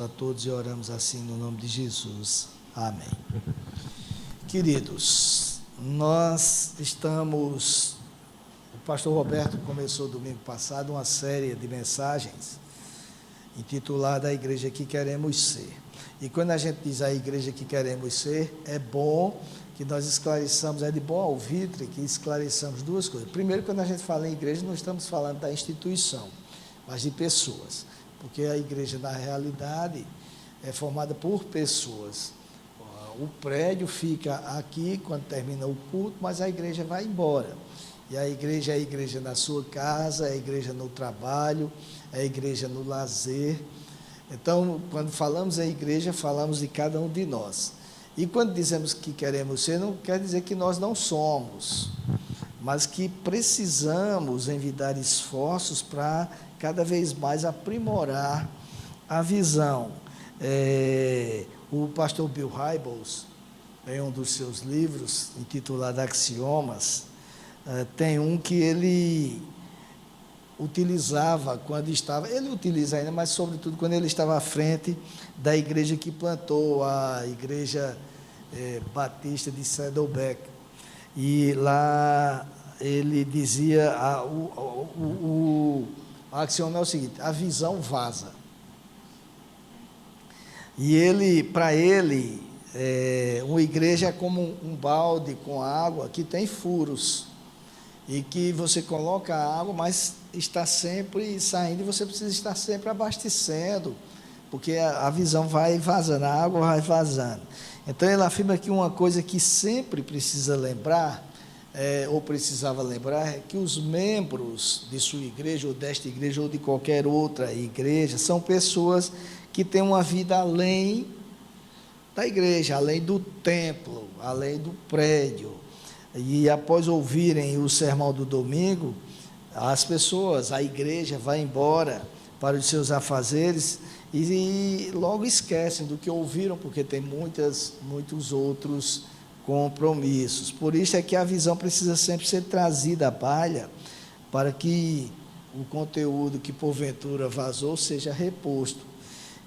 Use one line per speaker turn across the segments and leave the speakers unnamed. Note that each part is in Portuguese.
A todos e oramos assim no nome de Jesus. Amém. Queridos, o pastor Roberto começou domingo passado uma série de mensagens intitulada A Igreja que Queremos Ser. E quando a gente diz a igreja que queremos ser, é bom que nós esclareçamos, é de bom alvitre que esclareçamos duas coisas. Primeiro, quando a gente fala em igreja, não estamos falando da instituição, mas de pessoas. Porque a igreja, na realidade, é formada por pessoas. O prédio fica aqui quando termina o culto, mas a igreja vai embora. E a igreja é a igreja na sua casa, é a igreja no trabalho, é a igreja no lazer. Então, quando falamos em igreja, falamos de cada um de nós. E quando dizemos que queremos ser, não quer dizer que nós não somos, mas que precisamos envidar esforços para cada vez mais aprimorar a visão. O pastor Bill Hybels, em um dos seus livros, intitulado Axiomas, tem um que ele utilizava quando estava, ele utiliza ainda, mas sobretudo quando ele estava à frente da igreja que plantou, a igreja batista de Saddleback. E lá ele dizia, o axioma é o seguinte: a visão vaza. E para ele, uma igreja é como um balde com água que tem furos, e que você coloca a água, mas está sempre saindo, e você precisa estar sempre abastecendo, porque a visão vai vazando, a água vai vazando. Então ele afirma que uma coisa que sempre precisa lembrar, ou precisava lembrar, é que os membros de sua igreja, ou desta igreja, ou de qualquer outra igreja, são pessoas que têm uma vida além da igreja, além do templo, além do prédio. E após ouvirem o sermão do domingo, as pessoas, a igreja vai embora para os seus afazeres e logo esquecem do que ouviram, porque tem muitos outros compromissos. Por isso é que a visão precisa sempre ser trazida à palha, para que o conteúdo que porventura vazou seja reposto.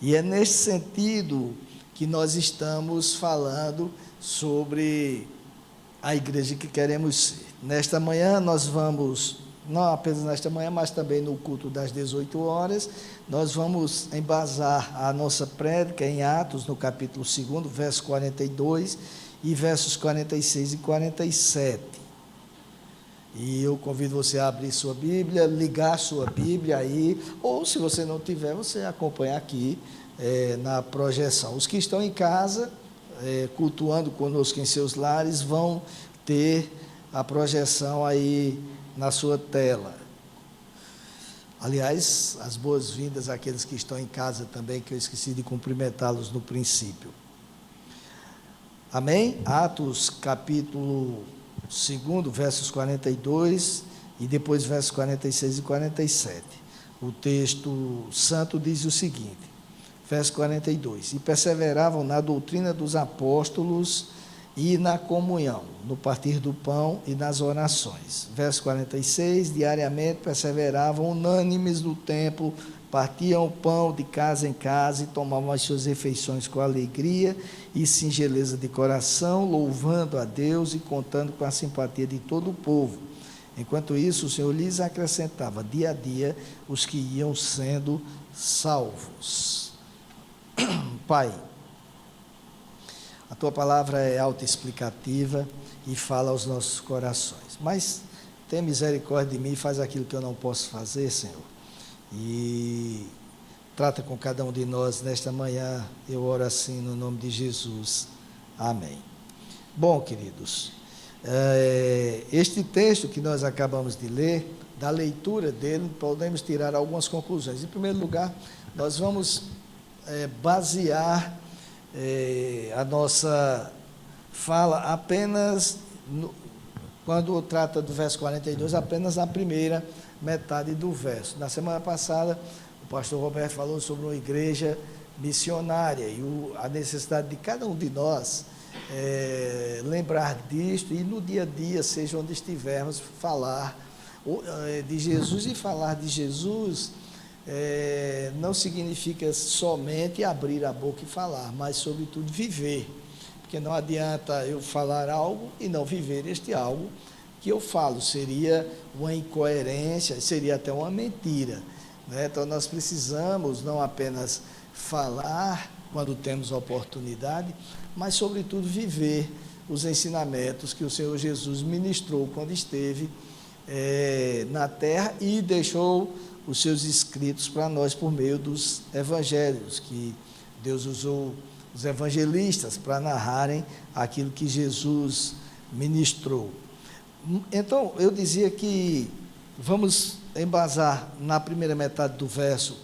E é nesse sentido que nós estamos falando sobre a igreja que queremos ser. Nesta manhã nós vamos, não apenas nesta manhã, mas também no culto das 18 horas, nós vamos embasar a nossa prédica em Atos, no capítulo 2, verso 42, e versos 46 e 47. E eu convido você a abrir sua Bíblia, ligar sua Bíblia aí, ou se você não tiver, você acompanha aqui na projeção. Os que estão em casa, cultuando conosco em seus lares, vão ter a projeção aí na sua tela. Aliás, as boas-vindas àqueles que estão em casa também, que eu esqueci de cumprimentá-los no princípio. Amém? Atos capítulo 2, versos 42 e depois versos 46 e 47. O texto santo diz o seguinte, verso 42: e perseveravam na doutrina dos apóstolos e na comunhão, no partir do pão e nas orações. Verso 46, diariamente perseveravam unânimes no templo, partiam o pão de casa em casa e tomavam as suas refeições com alegria e singeleza de coração, louvando a Deus e contando com a simpatia de todo o povo. Enquanto isso, o Senhor lhes acrescentava dia a dia os que iam sendo salvos. Pai, a Tua palavra é autoexplicativa e fala aos nossos corações, mas tem misericórdia de mim e faz aquilo que eu não posso fazer, Senhor, e trata com cada um de nós nesta manhã. Eu oro assim no nome de Jesus, amém. Bom, queridos, este texto que nós acabamos de ler, da leitura dele, podemos tirar algumas conclusões. Em primeiro lugar, nós vamos basear a nossa fala apenas, quando trata do verso 42, apenas na primeira metade do verso. Na semana passada, o pastor Roberto falou sobre uma igreja missionária e a necessidade de cada um de nós lembrar disto e no dia a dia, seja onde estivermos, falar de Jesus, e falar de Jesus não significa somente abrir a boca e falar, mas, sobretudo, viver. Porque não adianta eu falar algo e não viver este algo que eu falo. Seria uma incoerência, seria até uma mentira, né? Então, nós precisamos não apenas falar quando temos oportunidade, mas, sobretudo, viver os ensinamentos que o Senhor Jesus ministrou quando esteve na terra e deixou os seus escritos para nós por meio dos evangelhos, que Deus usou os evangelistas para narrarem aquilo que Jesus ministrou. Então, eu dizia que vamos embasar na primeira metade do verso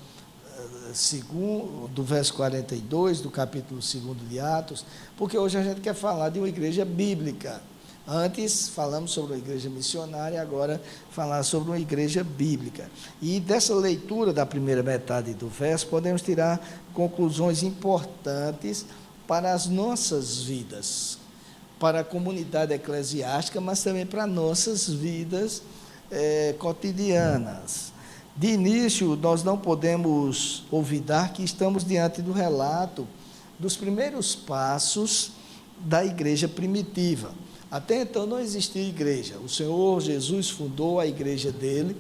do verso 42, do capítulo 2 de Atos, porque hoje a gente quer falar de uma igreja bíblica. Antes falamos sobre uma igreja missionária, agora falar sobre uma igreja bíblica. E dessa leitura da primeira metade do verso, podemos tirar conclusões importantes para as nossas vidas, para a comunidade eclesiástica, mas também para nossas vidas cotidianas. De início, nós não podemos olvidar que estamos diante do relato dos primeiros passos da igreja primitiva. Até então não existia igreja. O Senhor Jesus fundou a igreja dele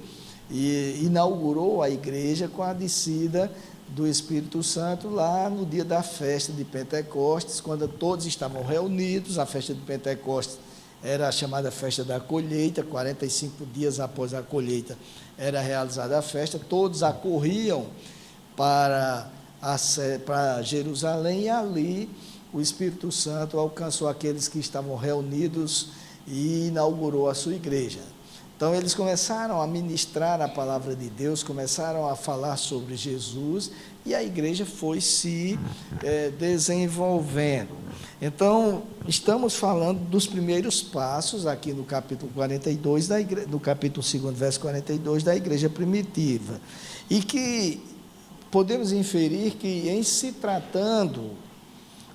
e inaugurou a igreja com a descida do Espírito Santo lá no dia da festa de Pentecostes, quando todos estavam reunidos. A festa de Pentecostes era a chamada festa da colheita. 45 dias após a colheita era realizada a festa, todos acorriam para Jerusalém, e ali o Espírito Santo alcançou aqueles que estavam reunidos e inaugurou a sua igreja. Então, eles começaram a ministrar a palavra de Deus, começaram a falar sobre Jesus, e a igreja foi se desenvolvendo. Então, estamos falando dos primeiros passos, aqui no capítulo 42, no capítulo 2, verso 42, da igreja primitiva. E que podemos inferir que, em se tratando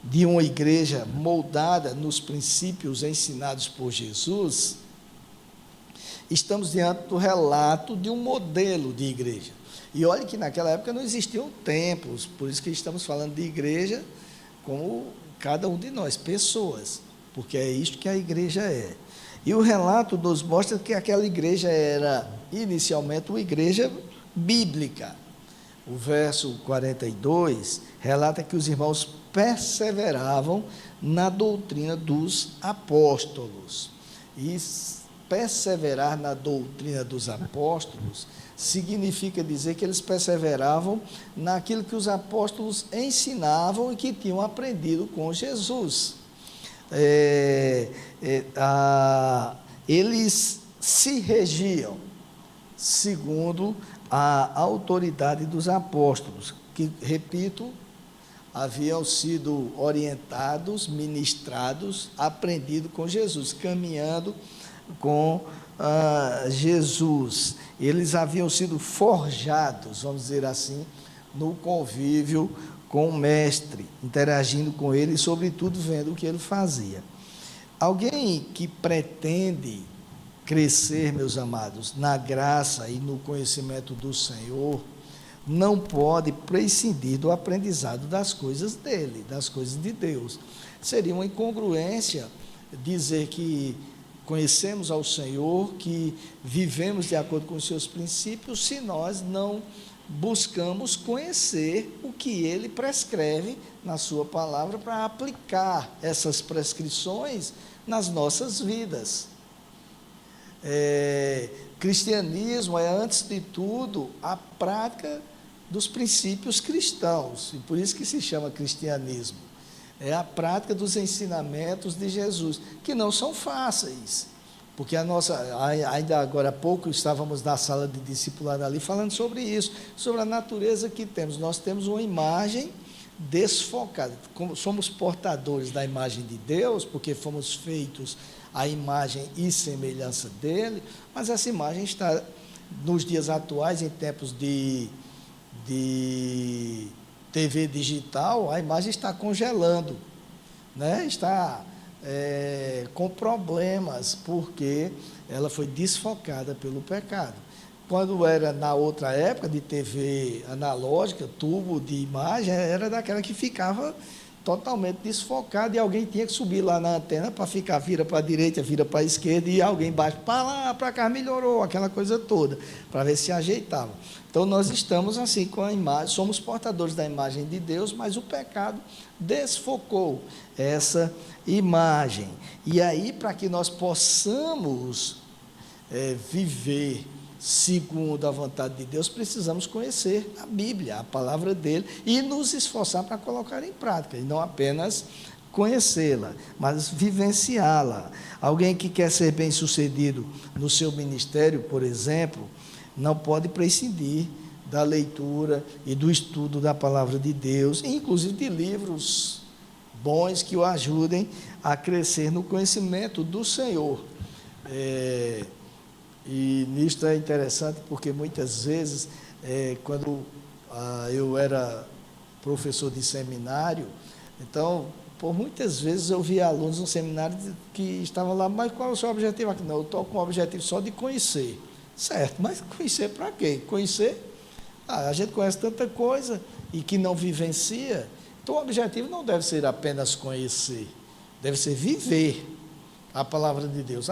de uma igreja moldada nos princípios ensinados por Jesus, estamos diante do relato de um modelo de igreja. E olhe que naquela época não existiam templos, por isso que estamos falando de igreja como cada um de nós, pessoas, porque é isto que a igreja é. E o relato nos mostra que aquela igreja era inicialmente uma igreja bíblica. O verso 42 relata que os irmãos perseveravam na doutrina dos apóstolos. E perseverar na doutrina dos apóstolos significa dizer que eles perseveravam naquilo que os apóstolos ensinavam e que tinham aprendido com Jesus. Eles se regiam segundo a autoridade dos apóstolos, que, repito, haviam sido orientados, ministrados, aprendido com Jesus, caminhando com Jesus. Eles haviam sido forjados, vamos dizer assim, no convívio com o mestre, interagindo com ele e, sobretudo, vendo o que ele fazia. Alguém que pretende crescer, meus amados, na graça e no conhecimento do Senhor, não pode prescindir do aprendizado das coisas dele, das coisas de Deus. Seria uma incongruência dizer que conhecemos ao Senhor, que vivemos de acordo com os seus princípios, se nós não buscamos conhecer o que ele prescreve na sua palavra para aplicar essas prescrições nas nossas vidas. Cristianismo é, antes de tudo, a prática dos princípios cristãos, e por isso que se chama cristianismo. É a prática dos ensinamentos de Jesus, que não são fáceis, porque ainda agora há pouco estávamos na sala de discipulado ali falando sobre isso, sobre a natureza que temos. Nós temos uma imagem desfocada, como somos portadores da imagem de Deus, porque fomos feitos à imagem e semelhança dele, mas essa imagem está, nos dias atuais, em tempos de TV digital, a imagem está congelando, né? Está com problemas, porque ela foi desfocada pelo pecado. quando era na outra época de TV analógica, tubo de imagem, era daquela que ficava totalmente desfocada e alguém tinha que subir lá na antena para ficar, vira para a direita, vira para a esquerda e alguém bate para lá, para cá, melhorou, aquela coisa toda, para ver se ajeitava. Então nós estamos assim com a imagem, somos portadores da imagem de Deus, mas o pecado desfocou essa imagem. E aí, para que nós possamos viver segundo a vontade de Deus, precisamos conhecer a Bíblia, a palavra dele, e nos esforçar para colocar em prática, e não apenas conhecê-la, mas vivenciá-la. Alguém que quer ser bem-sucedido no seu ministério, por exemplo, não pode prescindir da leitura e do estudo da palavra de Deus, inclusive de livros bons que o ajudem a crescer no conhecimento do Senhor. E nisto é interessante porque muitas vezes, quando eu era professor de seminário, então, por muitas vezes eu via alunos no seminário que estavam lá, mas qual é o seu objetivo aqui? Não, eu estou com o objetivo só de conhecer. Certo, mas conhecer para quê? Conhecer, a gente conhece tanta coisa e que não vivencia, então o objetivo não deve ser apenas conhecer, deve ser viver a palavra de Deus.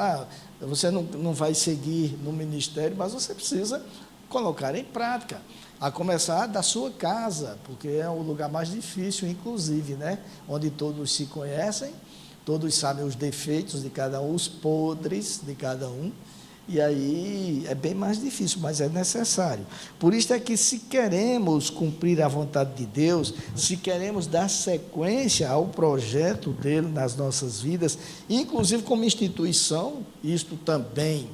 Você não vai seguir no ministério, mas você precisa colocar em prática, a começar da sua casa, porque é o lugar mais difícil, inclusive, né? Onde todos se conhecem, todos sabem os defeitos de cada um, os podres de cada um, e aí é bem mais difícil, mas é necessário. Por isso é que, se queremos cumprir a vontade de Deus, se queremos dar sequência ao projeto dele nas nossas vidas, inclusive como instituição, isto também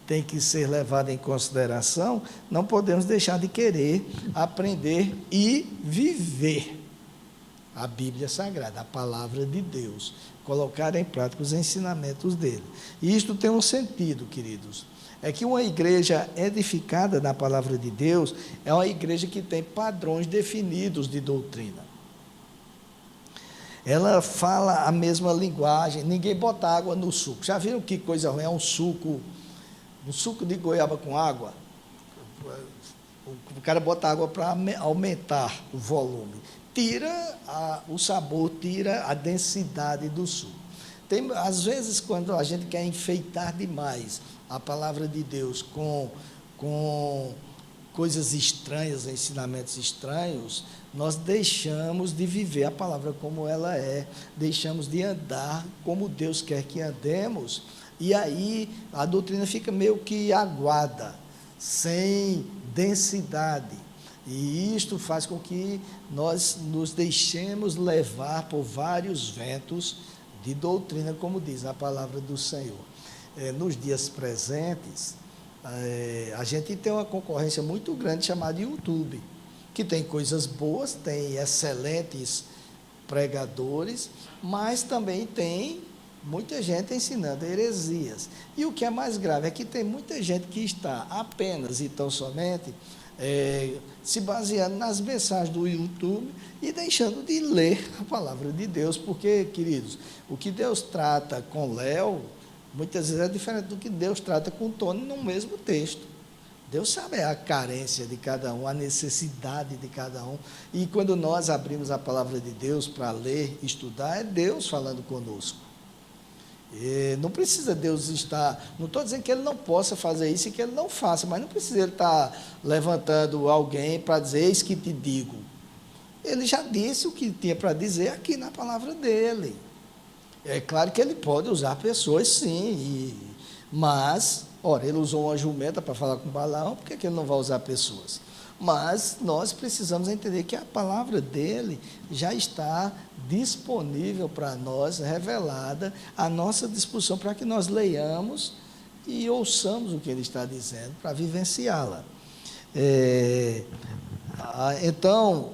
tem que ser levado em consideração, não podemos deixar de querer aprender e viver a Bíblia Sagrada, a palavra de Deus, colocar em prática os ensinamentos dele. E isto tem um sentido, queridos, é que uma igreja edificada na palavra de Deus é uma igreja que tem padrões definidos de doutrina. Ela fala a mesma linguagem, ninguém bota água no suco. Já viram que coisa ruim é um suco de goiaba com água? O cara bota água para aumentar o volume. Tira o sabor, tira a densidade do suco. Às vezes, quando a gente quer enfeitar demais a palavra de Deus com coisas estranhas, ensinamentos estranhos, nós deixamos de viver a palavra como ela é, deixamos de andar como Deus quer que andemos, e aí a doutrina fica meio que aguada, sem densidade. E isto faz com que nós nos deixemos levar por vários ventos de doutrina, como diz a palavra do Senhor. Nos dias presentes, a gente tem uma concorrência muito grande chamada YouTube, que tem coisas boas, tem excelentes pregadores, mas também tem muita gente ensinando heresias. E o que é mais grave é que tem muita gente que está apenas e tão somente se baseando nas mensagens do YouTube e deixando de ler a palavra de Deus, porque, queridos, o que Deus trata com Léo, muitas vezes é diferente do que Deus trata com Tony no mesmo texto. Deus sabe a carência de cada um, a necessidade de cada um, e quando nós abrimos a palavra de Deus para ler, estudar, é Deus falando conosco. Não precisa Deus estar, não estou dizendo que Ele não possa fazer isso e que Ele não faça, mas não precisa Ele estar levantando alguém para dizer, eis que te digo. Ele já disse o que tinha para dizer aqui na palavra dele. É claro que Ele pode usar pessoas, sim, mas, ora, Ele usou uma jumenta para falar com Balaão, por que Ele não vai usar pessoas? Mas nós precisamos entender que a palavra dele já está disponível para nós, revelada, à nossa disposição, para que nós leiamos e ouçamos o que ele está dizendo, para vivenciá-la. Então,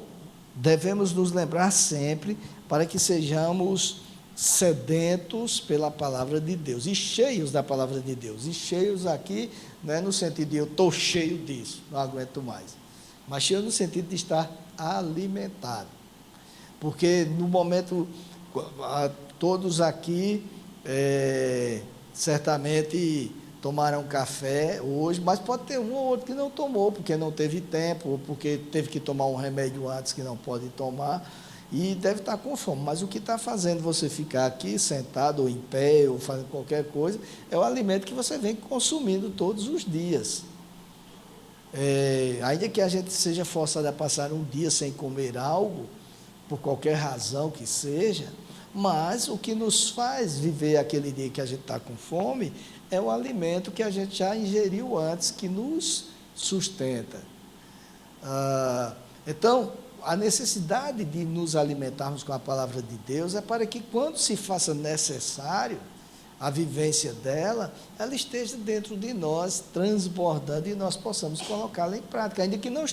devemos nos lembrar sempre, para que sejamos sedentos pela palavra de Deus, e cheios da palavra de Deus, e cheios aqui, não é no sentido de eu estou cheio disso, não aguento mais, mas cheio no sentido de estar alimentado, porque no momento, todos aqui certamente tomaram café hoje, mas pode ter um ou outro que não tomou, porque não teve tempo, ou porque teve que tomar um remédio antes que não pode tomar, e deve estar com fome. Mas o que está fazendo você ficar aqui sentado ou em pé, ou fazendo qualquer coisa, é o alimento que você vem consumindo todos os dias. Ainda que a gente seja forçado a passar um dia sem comer algo, por qualquer razão que seja, mas o que nos faz viver aquele dia que a gente está com fome é o alimento que a gente já ingeriu antes, que nos sustenta. Então, a necessidade de nos alimentarmos com a palavra de Deus é para que, quando se faça necessário a vivência dela, ela esteja dentro de nós, transbordando, e nós possamos colocá-la em prática, ainda que não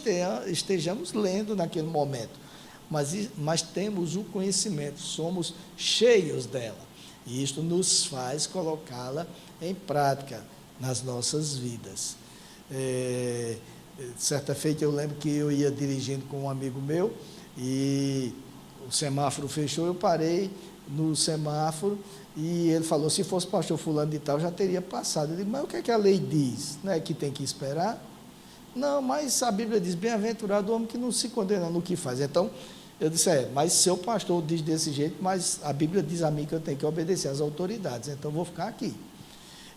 estejamos lendo naquele momento, mas temos o conhecimento, somos cheios dela, e isto nos faz colocá-la em prática nas nossas vidas. Certa feita eu lembro que eu ia dirigindo com um amigo meu, e o semáforo fechou, eu parei no semáforo, e ele falou, se fosse pastor fulano de tal, já teria passado. Eu disse, mas o que é que a lei diz? Não é que tem que esperar? Não, mas a Bíblia diz, bem-aventurado o homem que não se condena no que faz. Então, eu disse, mas seu pastor diz desse jeito, mas a Bíblia diz a mim que eu tenho que obedecer às autoridades, então eu vou ficar aqui.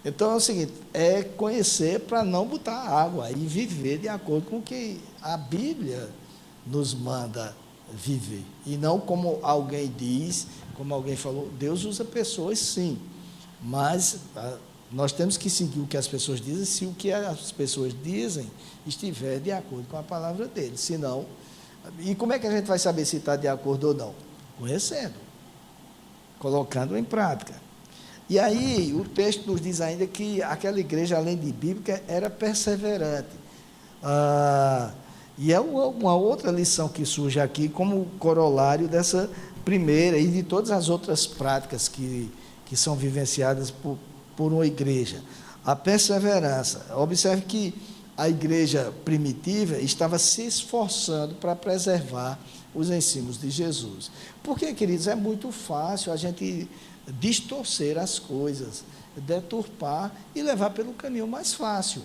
Então é o seguinte, é conhecer para não botar água e viver de acordo com o que a Bíblia nos manda viver. E não como alguém diz, como alguém falou, Deus usa pessoas sim, mas nós temos que seguir o que as pessoas dizem, se o que as pessoas dizem estiver de acordo com a palavra dele, senão, e como é que a gente vai saber se está de acordo ou não? Conhecendo, colocando em prática. E aí o texto nos diz ainda que aquela igreja, além de bíblica, era perseverante. E é uma outra lição que surge aqui como corolário dessa primeira e de todas as outras práticas que são vivenciadas por uma igreja. A perseverança. Observe que a igreja primitiva estava se esforçando para preservar os ensinos de Jesus. Porque, queridos, é muito fácil a gente distorcer as coisas, deturpar e levar pelo caminho mais fácil.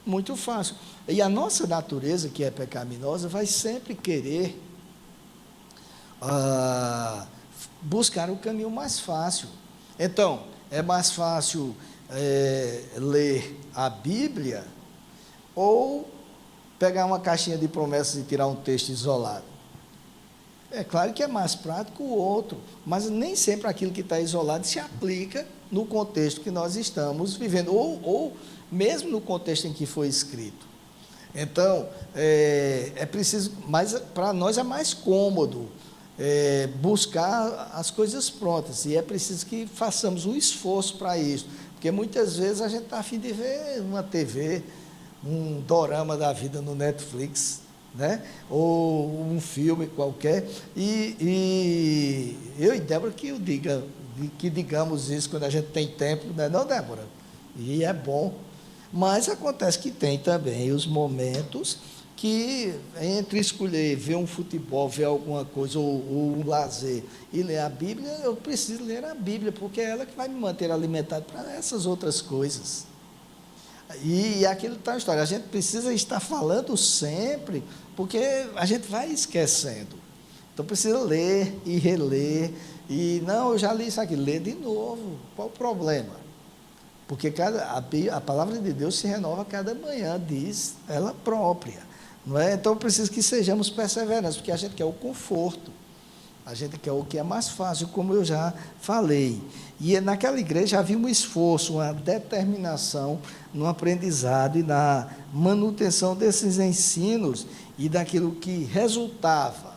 Muito fácil. E a nossa natureza, que é pecaminosa, vai sempre querer buscar o caminho mais fácil. Então, é mais fácil ler a Bíblia ou pegar uma caixinha de promessas e tirar um texto isolado. É claro que é mais prático o outro, mas nem sempre aquilo que está isolado se aplica no contexto que nós estamos vivendo, ou mesmo no contexto em que foi escrito. Então, é preciso, mas para nós é mais cômodo buscar as coisas prontas, e é preciso que façamos um esforço para isso, porque muitas vezes a gente está a fim de ver uma TV, um dorama da vida no Netflix, né? Ou um filme qualquer, e eu e Débora que digamos isso quando a gente tem tempo, né? Não, Débora? E é bom, mas acontece que tem também os momentos que entre escolher ver um futebol, ver alguma coisa, ou um lazer, e ler a Bíblia, eu preciso ler a Bíblia, porque é ela que vai me manter alimentado para essas outras coisas. E aquilo está a história, a gente precisa estar falando sempre, porque a gente vai esquecendo. Então precisa ler e reler, e não, eu já li isso aqui, lê de novo, qual o problema? Porque a palavra de Deus se renova cada manhã, diz ela própria, não é? Então precisa que sejamos perseverantes, porque a gente quer o conforto, a gente quer o que é mais fácil, como eu já falei. E naquela igreja havia um esforço, uma determinação no aprendizado e na manutenção desses ensinos e daquilo que resultava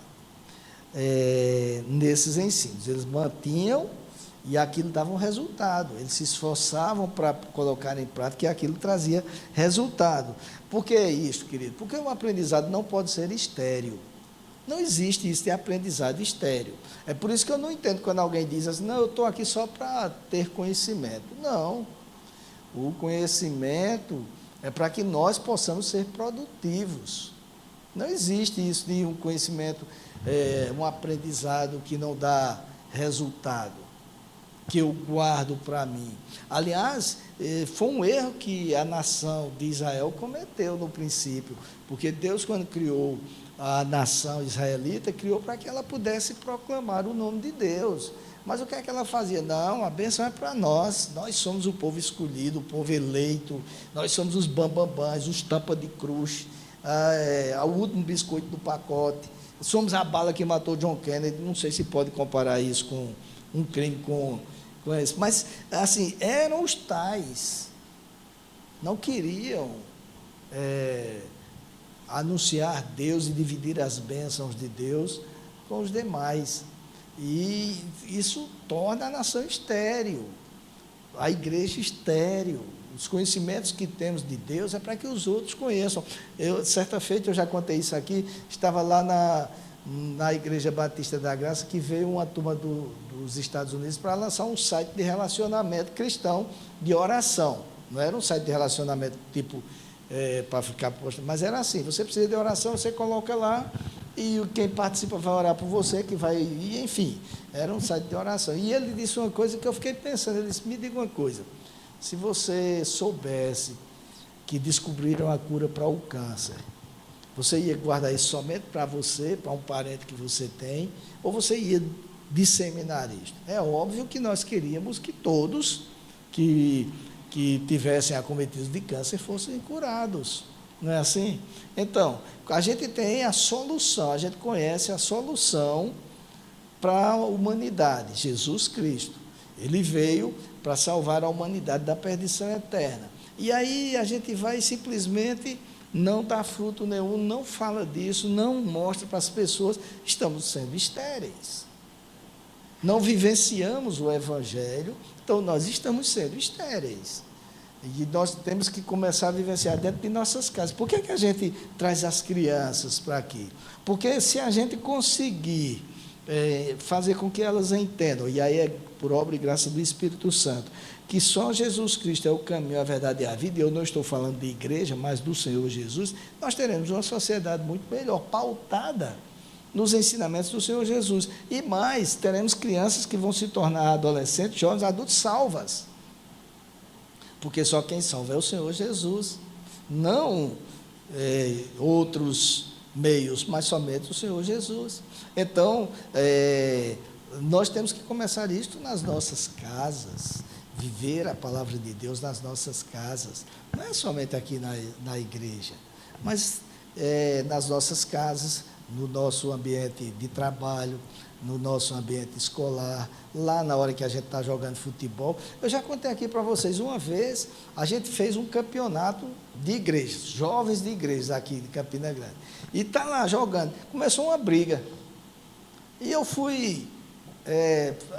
nesses ensinos. Eles mantinham e aquilo dava um resultado. Eles se esforçavam para colocar em prática e aquilo trazia resultado. Por que isso, querido? Porque o aprendizado não pode ser estéril. Não existe isso de aprendizado estéril. É por isso que eu não entendo quando alguém diz assim, não, eu estou aqui só para ter conhecimento. Não. O conhecimento é para que nós possamos ser produtivos. Não existe isso de um conhecimento, um aprendizado que não dá resultado. que eu guardo para mim. Aliás, foi um erro que a nação de Israel cometeu no princípio, porque Deus, quando criou a nação israelita, criou para que ela pudesse proclamar o nome de Deus. Mas o que é que ela fazia? Não, a bênção é para nós somos o povo escolhido, o povo eleito, nós somos os bambambãs, os tampa de cruz, o último biscoito do pacote, somos a bala que matou John Kennedy. Não sei se pode comparar isso com um crime com esse, mas assim, eram os tais, não queriam anunciar Deus e dividir as bênçãos de Deus com os demais, e isso torna a nação estéril, a igreja estéril. Os conhecimentos que temos de Deus é para que os outros conheçam. Certa feita, eu já contei isso aqui, estava lá na Igreja Batista da Graça, que veio uma turma dos Estados Unidos para lançar um site de relacionamento cristão, de oração. Não era um site de relacionamento tipo para ficar postando, mas era assim: você precisa de oração, você coloca lá, e quem participa vai orar por você, que vai, e, enfim, era um site de oração. E ele disse uma coisa que eu fiquei pensando, ele disse: me diga uma coisa, se você soubesse que descobriram a cura para o câncer, você ia guardar isso somente para você, para um parente que você tem, ou você ia disseminar isso? É óbvio que nós queríamos que todos que tivessem acometidos de câncer fossem curados, não é assim? Então, a gente tem a solução, a gente conhece a solução para a humanidade: Jesus Cristo. Ele veio para salvar a humanidade da perdição eterna. E aí a gente vai simplesmente não dá fruto nenhum, não fala disso, não mostra para as pessoas. Estamos sendo estéreis, não vivenciamos o Evangelho, então nós estamos sendo estéreis. E nós temos que começar a vivenciar dentro de nossas casas. Por que a gente traz as crianças para aqui? Porque se a gente conseguir fazer com que elas entendam, e aí é por obra e graça do Espírito Santo, que só Jesus Cristo é o caminho, a verdade e a vida, e eu não estou falando de igreja, mas do Senhor Jesus, nós teremos uma sociedade muito melhor, pautada nos ensinamentos do Senhor Jesus. E mais, teremos crianças que vão se tornar adolescentes, jovens, adultos salvas. Porque só quem salva é o Senhor Jesus, não outros meios, mas somente o Senhor Jesus. Então, nós temos que começar isto nas nossas casas, viver a palavra de Deus nas nossas casas, não é somente aqui na igreja, mas nas nossas casas, no nosso ambiente de trabalho, no nosso ambiente escolar, lá na hora que a gente está jogando futebol. Eu já contei aqui para vocês, uma vez a gente fez um campeonato de igrejas, jovens de igrejas aqui de Campina Grande, e está lá jogando, começou uma briga, e eu fui,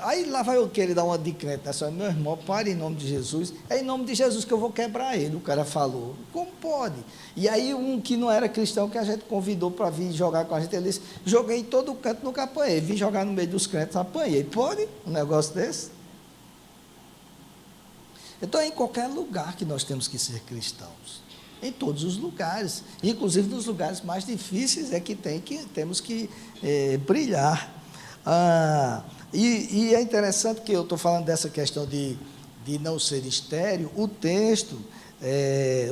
aí lá vai eu querer dar uma de crente, né? Meu irmão, pare em nome de Jesus, é em nome de Jesus que eu vou quebrar ele. O cara falou: como pode? E aí um que não era cristão, que a gente convidou para vir jogar com a gente, ele disse: joguei em todo canto, nunca apanhei, vim jogar no meio dos crentes, apanhei. Pode um negócio desse? Então é em qualquer lugar que nós temos que ser cristãos, em todos os lugares, inclusive nos lugares mais difíceis é que temos que brilhar. E é interessante que eu estou falando dessa questão de não ser estéril. O texto,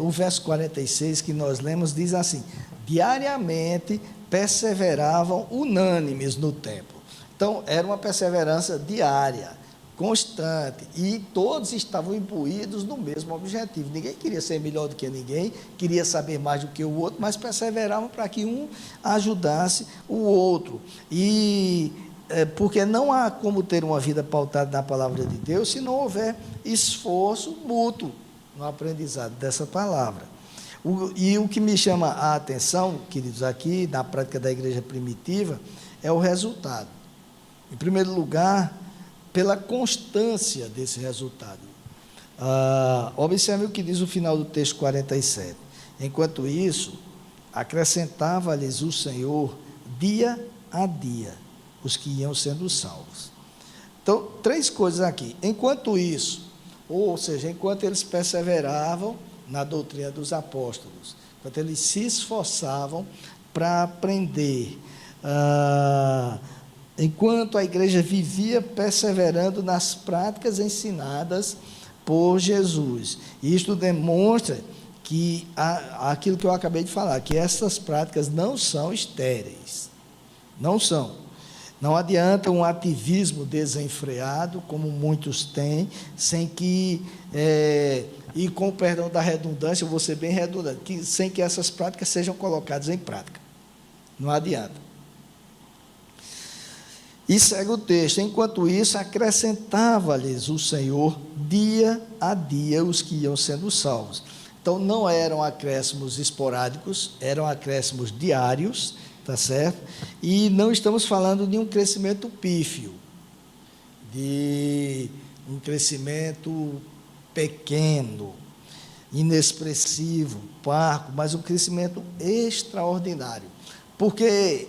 o verso 46 que nós lemos, diz assim: diariamente perseveravam unânimes no templo. Então, era uma perseverança diária, constante, e todos estavam imbuídos no mesmo objetivo. Ninguém queria ser melhor do que ninguém, queria saber mais do que o outro, mas perseveravam para que um ajudasse o outro. Porque não há como ter uma vida pautada na palavra de Deus se não houver esforço mútuo no aprendizado dessa palavra. E o que me chama a atenção, queridos, aqui na prática da igreja primitiva, é o resultado. Em primeiro lugar, pela constância desse resultado. Observe o que diz o final do texto 47. Enquanto isso, acrescentava-lhes o Senhor dia a dia os que iam sendo salvos. Então, três coisas aqui. Enquanto isso, ou seja, enquanto eles perseveravam na doutrina dos apóstolos, enquanto eles se esforçavam para aprender enquanto a igreja vivia perseverando nas práticas ensinadas por Jesus. Isto demonstra que aquilo que eu acabei de falar, que essas práticas não são estéreis, não são. Não adianta um ativismo desenfreado, como muitos têm, sem que, e com o perdão da redundância, eu vou ser bem redundante, sem que essas práticas sejam colocadas em prática. Não adianta. E segue o texto: enquanto isso, acrescentava-lhes o Senhor dia a dia os que iam sendo salvos. Então, não eram acréscimos esporádicos, eram acréscimos diários, tá certo? E não estamos falando de um crescimento pífio, de um crescimento pequeno, inexpressivo, parco, mas um crescimento extraordinário, porque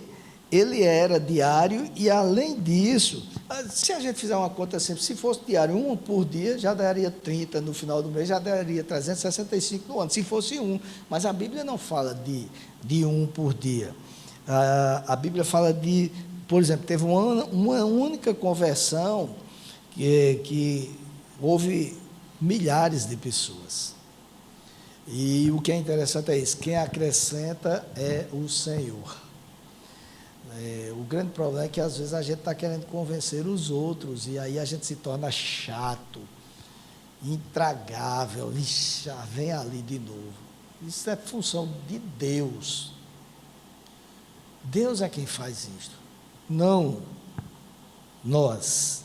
ele era diário e, além disso, se a gente fizer uma conta simples, se fosse diário, um por dia, já daria 30 no final do mês, já daria 365 no ano, se fosse um. Mas a Bíblia não fala de um por dia. A Bíblia fala de, por exemplo, teve uma única conversão que houve milhares de pessoas. E o que é interessante é isso: quem acrescenta é o Senhor. O grande problema é que às vezes a gente está querendo convencer os outros, e aí a gente se torna chato, intragável. Ixi, vem ali de novo. Isso é função de Deus. Deus é quem faz isto, não nós.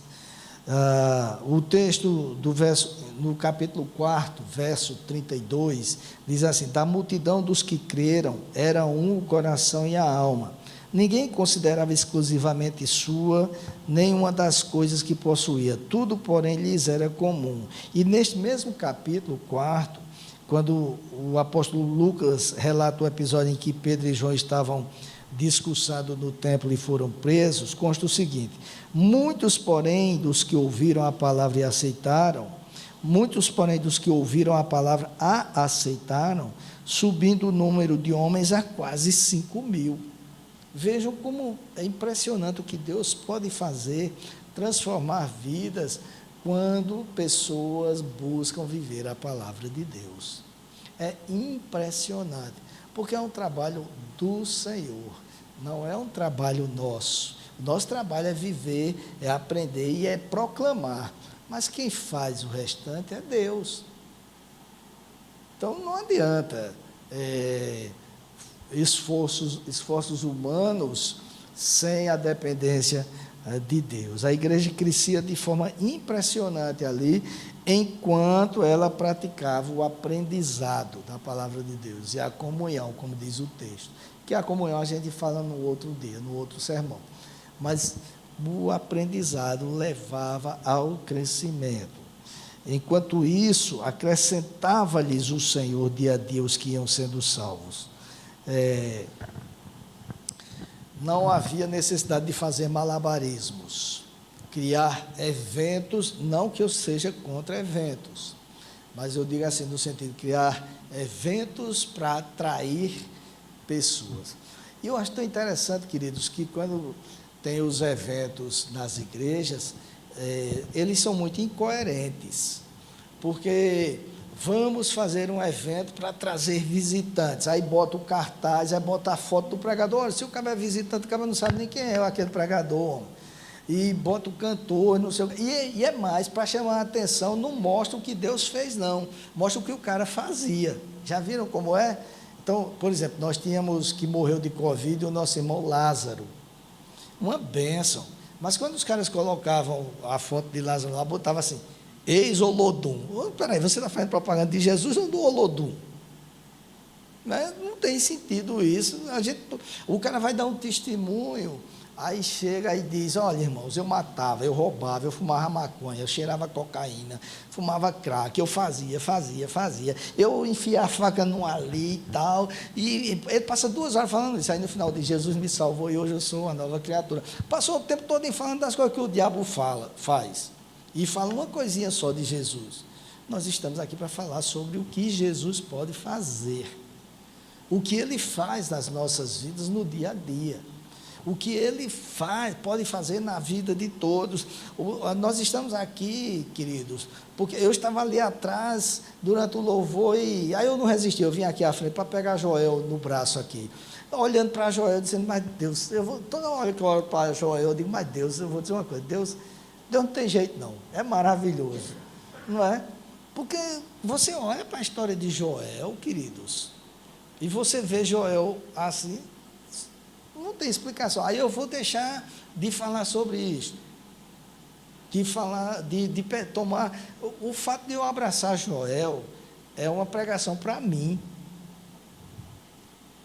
O texto do verso, no capítulo 4, verso 32, diz assim: da multidão dos que creram, era um o coração e a alma. Ninguém considerava exclusivamente sua nenhuma das coisas que possuía, tudo, porém, lhes era comum. E neste mesmo capítulo 4, quando o apóstolo Lucas relata o episódio em que Pedro e João estavam discursando no templo e foram presos, consta o seguinte: muitos, porém, dos que ouviram a palavra e aceitaram, subindo o número de homens a quase 5.000. Vejam como é impressionante o que Deus pode fazer, transformar vidas, quando pessoas buscam viver a palavra de Deus. É impressionante, porque é um trabalho do Senhor, não é um trabalho nosso. O nosso trabalho é viver, é aprender e é proclamar, mas quem faz o restante é Deus. Então não adianta esforços humanos sem a dependência de Deus. A igreja crescia de forma impressionante ali, enquanto ela praticava o aprendizado da palavra de Deus e a comunhão, como diz o texto, que a comunhão a gente fala no outro dia, no outro sermão, mas o aprendizado levava ao crescimento. Enquanto isso, acrescentava-lhes o Senhor dia a dia os que iam sendo salvos. Não havia necessidade de fazer malabarismos, criar eventos, não que eu seja contra eventos, mas eu digo assim, no sentido de criar eventos para atrair pessoas. E eu acho tão interessante, queridos, que quando tem os eventos nas igrejas, eles são muito incoerentes, porque vamos fazer um evento para trazer visitantes, aí bota o cartaz, aí bota a foto do pregador. Olha, se o cara é visitante, o cara não sabe nem quem é aquele pregador, e bota o cantor, não sei o que, e é mais, para chamar a atenção, não mostra o que Deus fez, não, mostra o que o cara fazia. Já viram como é? Então, por exemplo, nós tínhamos, que morreu de Covid, o nosso irmão Lázaro, uma bênção, mas quando os caras colocavam a foto de Lázaro lá, botava assim: ex-Olodum. Peraí, você está fazendo propaganda de Jesus ou do Olodum? Não tem sentido isso. O cara vai dar um testemunho, aí chega e diz: olha, irmãos, eu matava, eu roubava, eu fumava maconha, eu cheirava cocaína, fumava crack, eu fazia, eu enfiava a faca no ali e tal, e ele passa 2 horas falando isso, aí no final diz: Jesus me salvou e hoje eu sou uma nova criatura. Passou o tempo todo falando das coisas que o diabo faz. E fala uma coisinha só de Jesus. Nós estamos aqui para falar sobre o que Jesus pode fazer, o que Ele faz nas nossas vidas no dia a dia. o que Ele faz, pode fazer na vida de todos. Nós estamos aqui, queridos, porque eu estava ali atrás, durante o louvor, e aí eu não resisti, eu vim aqui à frente para pegar Joel no braço aqui, olhando para Joel, dizendo, mas Deus, toda hora que eu olho para Joel, eu digo, mas Deus, eu vou dizer uma coisa, Deus não tem jeito não, é maravilhoso, não é? Porque você olha para a história de Joel, queridos, e você vê Joel assim, não tem explicação. Aí eu vou deixar de falar sobre isso, de falar, de tomar. O fato de eu abraçar Joel é uma pregação para mim.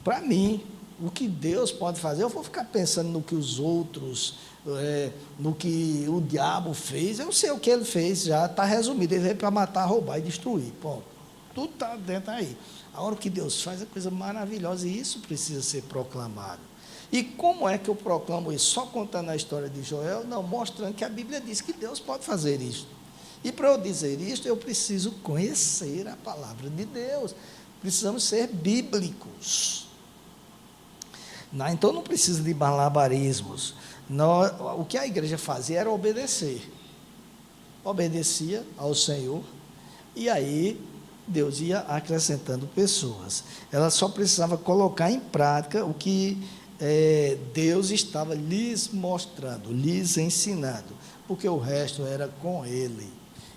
Para mim, o que Deus pode fazer, eu vou ficar pensando no que os outros, no que o diabo fez, eu sei o que ele fez, já está resumido, ele veio para matar, roubar e destruir, ponto. Tudo está dentro aí. A hora que Deus faz é coisa maravilhosa e isso precisa ser proclamado. E como é que eu proclamo isso? Só contando a história de Joel? Não, mostrando que a Bíblia diz que Deus pode fazer isso. E para eu dizer isso, eu preciso conhecer a palavra de Deus. Precisamos ser bíblicos. Então não precisa de malabarismos. O que a igreja fazia era obedecer. Obedecia ao Senhor e aí Deus ia acrescentando pessoas. Ela só precisava colocar em prática o que Deus estava lhes mostrando, lhes ensinando, porque o resto era com Ele,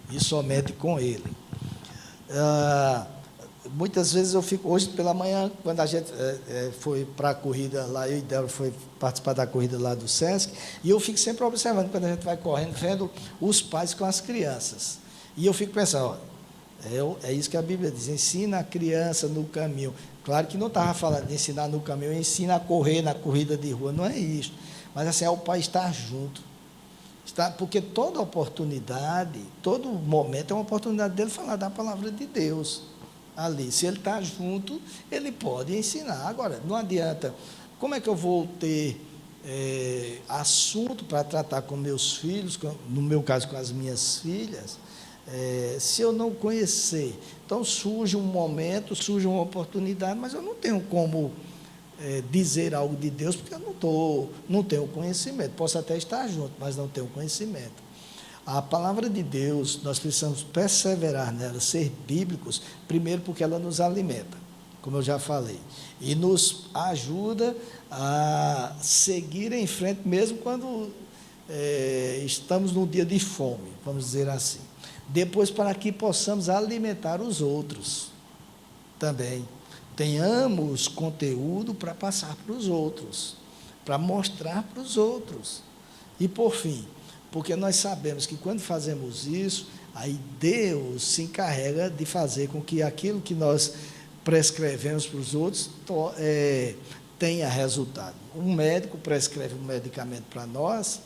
e somente com Ele. Muitas vezes eu fico, hoje pela manhã, quando a gente foi para a corrida lá, eu e Débora foi participar da corrida lá do Sesc, e eu fico sempre observando, quando a gente vai correndo, vendo os pais com as crianças, e eu fico pensando, é isso que a Bíblia diz, ensina a criança no caminho. Claro que não estava falando de ensinar no caminho, ensina a correr na corrida de rua, não é isso, mas assim, é o pai estar junto, porque toda oportunidade, todo momento é uma oportunidade dele falar da palavra de Deus ali, se ele está junto, ele pode ensinar. Agora, não adianta, como é que eu vou ter assunto para tratar com meus filhos, no meu caso com as minhas filhas, se eu não conhecer? Então surge um momento, surge uma oportunidade, mas eu não tenho como dizer algo de Deus, porque eu não tenho conhecimento, posso até estar junto, mas não tenho conhecimento. A palavra de Deus, nós precisamos perseverar nela, ser bíblicos, primeiro porque ela nos alimenta, como eu já falei, e nos ajuda a seguir em frente, mesmo quando estamos num dia de fome, vamos dizer assim. Depois, para que possamos alimentar os outros também. Tenhamos conteúdo para passar para os outros, para mostrar para os outros. E, por fim, porque nós sabemos que quando fazemos isso, aí Deus se encarrega de fazer com que aquilo que nós prescrevemos para os outros tenha resultado. Um médico prescreve um medicamento para nós,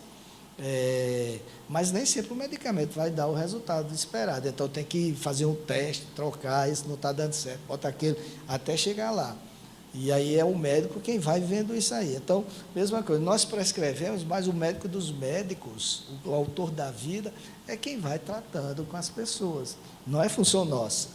mas nem sempre o medicamento vai dar o resultado esperado. Então tem que fazer um teste, trocar, isso não está dando certo, bota aquele, até chegar lá. E aí é o médico quem vai vendo isso aí. Então, mesma coisa, nós prescrevemos, mas o médico dos médicos, o autor da vida, é quem vai tratando com as pessoas. Não é função nossa.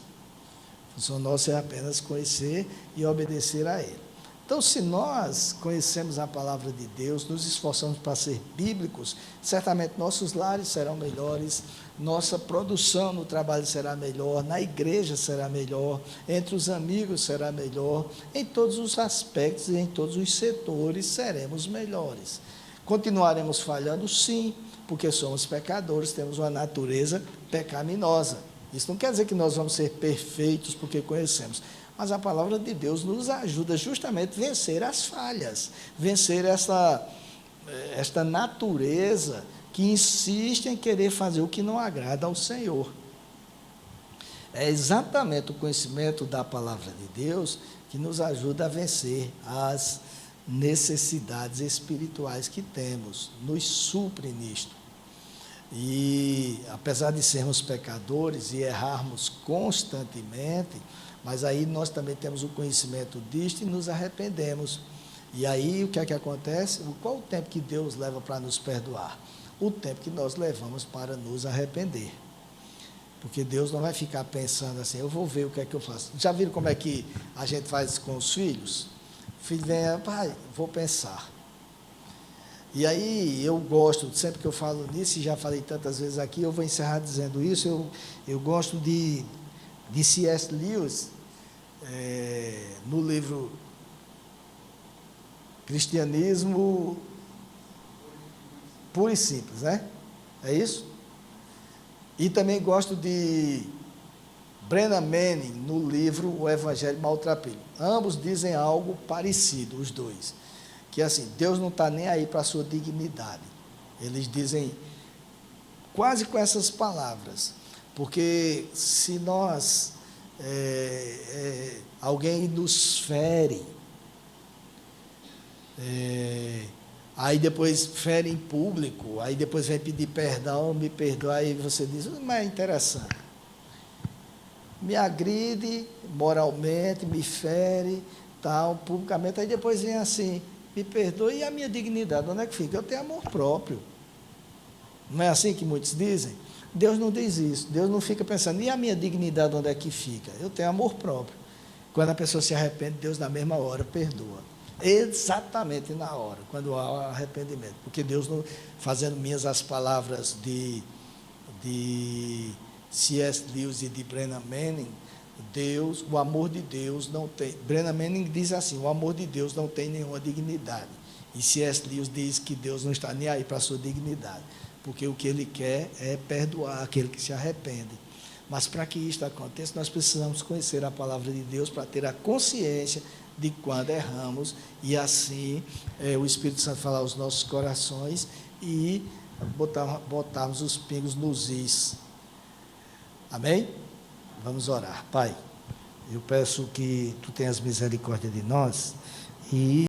Função nossa é apenas conhecer e obedecer a Ele. Então, se nós conhecemos a palavra de Deus, nos esforçamos para ser bíblicos, certamente nossos lares serão melhores, nossa produção no trabalho será melhor, na igreja será melhor, entre os amigos será melhor, em todos os aspectos e em todos os setores seremos melhores. Continuaremos falhando, sim, porque somos pecadores, temos uma natureza pecaminosa. Isso não quer dizer que nós vamos ser perfeitos porque conhecemos, mas a palavra de Deus nos ajuda justamente a vencer as falhas, vencer esta natureza que insiste em querer fazer o que não agrada ao Senhor. É exatamente o conhecimento da palavra de Deus que nos ajuda a vencer as necessidades espirituais que temos, nos supre nisto. E apesar de sermos pecadores e errarmos constantemente, mas aí nós também temos o conhecimento disto e nos arrependemos. E aí o que é que acontece? Qual o tempo que Deus leva para nos perdoar? O tempo que nós levamos para nos arrepender. Porque Deus não vai ficar pensando assim, eu vou ver o que é que eu faço. Já viram como é que a gente faz com os filhos? O filho vem, pai, vou pensar. E aí eu gosto, sempre que eu falo nisso, e já falei tantas vezes aqui, eu vou encerrar dizendo isso, eu gosto de C.S. Lewis, no livro Cristianismo Puro e Simples, né? É isso? E também gosto de Brennan Manning, no livro O Evangelho Maltrapilho. Ambos dizem algo parecido, os dois. Que é assim, Deus não está nem aí para a sua dignidade. Eles dizem quase com essas palavras. Porque se nós, alguém nos fere, aí depois fere em público, aí depois vem pedir perdão, me perdoa, aí você diz, mas é interessante. Me agride moralmente, me fere, tal, publicamente, aí depois vem assim, me perdoe, e a minha dignidade, onde é que fica? Eu tenho amor próprio. Não é assim que muitos dizem? Deus não diz isso, Deus não fica pensando, e a minha dignidade onde é que fica? Eu tenho amor próprio. Quando a pessoa se arrepende, Deus na mesma hora perdoa. Exatamente na hora, quando há arrependimento. Porque Deus, não, fazendo minhas as palavras de C.S. Lewis e de Brennan Manning, Deus, o amor de Deus não tem. Brennan Manning diz assim: o amor de Deus não tem nenhuma dignidade. E C.S. Lewis diz que Deus não está nem aí para a sua dignidade, porque o que Ele quer é perdoar aquele que se arrepende. Mas para que isto aconteça, nós precisamos conhecer a palavra de Deus para ter a consciência de quando erramos e assim o Espírito Santo falar aos nossos corações e botarmos os pingos nos is. Amém? Vamos orar. Pai, eu peço que Tu tenhas misericórdia de nós e